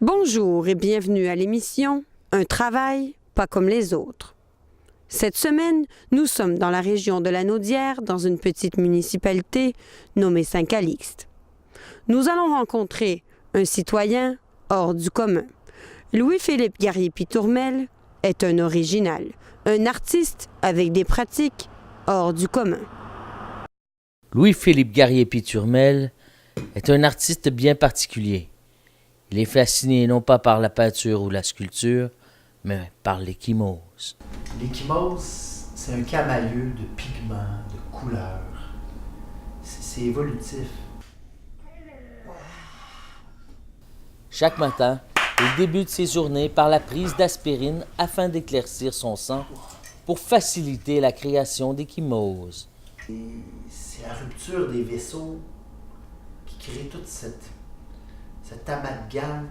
Bonjour et bienvenue à l'émission Un travail pas comme les autres. Cette semaine, nous sommes dans la région de la Naudière, dans une petite municipalité nommée Saint-Calixte. Nous allons rencontrer un citoyen hors du commun. Louis-Philippe Garriépi-Tourmel est un original, un artiste avec des pratiques hors du commun. Louis-Philippe Garriépi-Tourmel est un artiste bien particulier. Il est fasciné non pas par la peinture ou la sculpture, mais par l'échymose. L'échymose, c'est un camailleux de pigments, de couleurs. C'est évolutif. Chaque matin, il débute ses journées par la prise d'aspirine afin d'éclaircir son sang pour faciliter la création d'échymoses. C'est la rupture des vaisseaux qui crée toute cet amalgame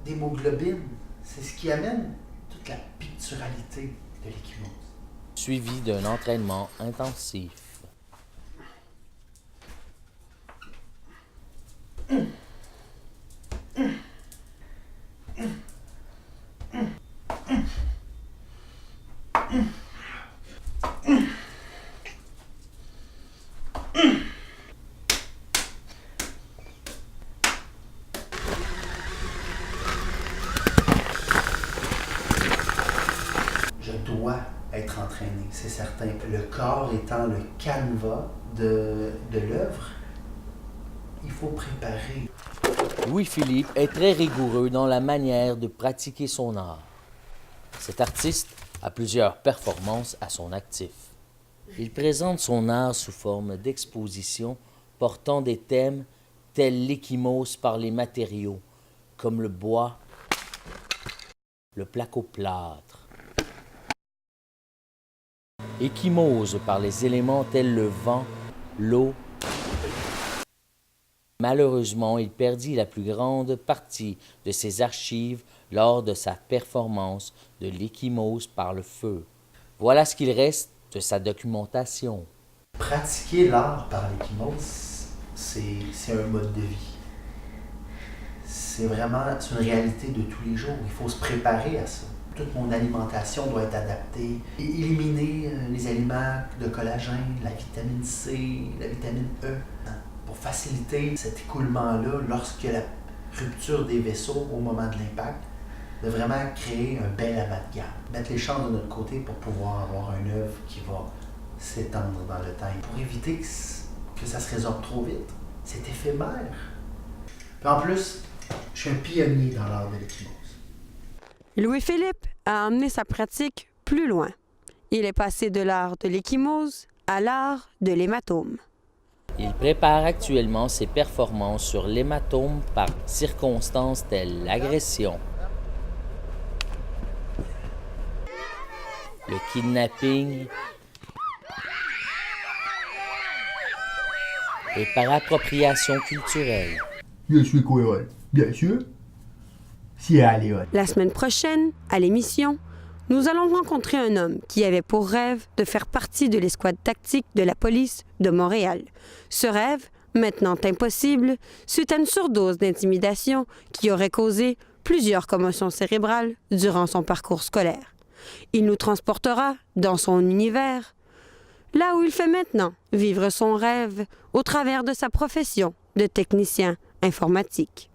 d'hémoglobine. C'est ce qui amène toute la picturalité de l'échymose. Suivi d'un entraînement intensif. Je dois être entraîné, c'est certain. Le corps étant le canevas de l'œuvre, il faut préparer. Louis-Philippe est très rigoureux dans la manière de pratiquer son art. Cet artiste a plusieurs performances à son actif. Il présente son art sous forme d'expositions portant des thèmes tels l'échymose par les matériaux, comme le bois, le placoplâtre. Échymose par les éléments tels le vent, l'eau. Malheureusement, il perdit la plus grande partie de ses archives lors de sa performance de l'échymose par le feu. Voilà ce qu'il reste de sa documentation. Pratiquer l'art par l'échymose, c'est un mode de vie. C'est une réalité de tous les jours. Il faut se préparer à ça. Toute mon alimentation doit être adaptée. Éliminer les aliments de collagène, la vitamine C, la vitamine E, pour faciliter cet écoulement-là lorsque la rupture des vaisseaux au moment de l'impact, de vraiment créer un bel amalgame. Mettre les chances de notre côté pour pouvoir avoir une œuvre qui va s'étendre dans le temps. Pour éviter que ça se résorbe trop vite. C'est éphémère. Puis en plus, je suis un pionnier dans l'art de l'échymose. Louis-Philippe a emmené sa pratique plus loin. Il est passé de l'art de l'échymose à l'art de l'hématome. Il prépare actuellement ses performances sur l'hématome par circonstances telles l'agression, le kidnapping et par appropriation culturelle. Je suis créole, bien sûr. Sierra Leone. La semaine prochaine, à l'émission, nous allons rencontrer un homme qui avait pour rêve de faire partie de l'escouade tactique de la police de Montréal. Ce rêve, maintenant impossible, suite à une surdose d'intimidation qui aurait causé plusieurs commotions cérébrales durant son parcours scolaire. Il nous transportera dans son univers, là où il fait maintenant vivre son rêve au travers de sa profession de technicien informatique.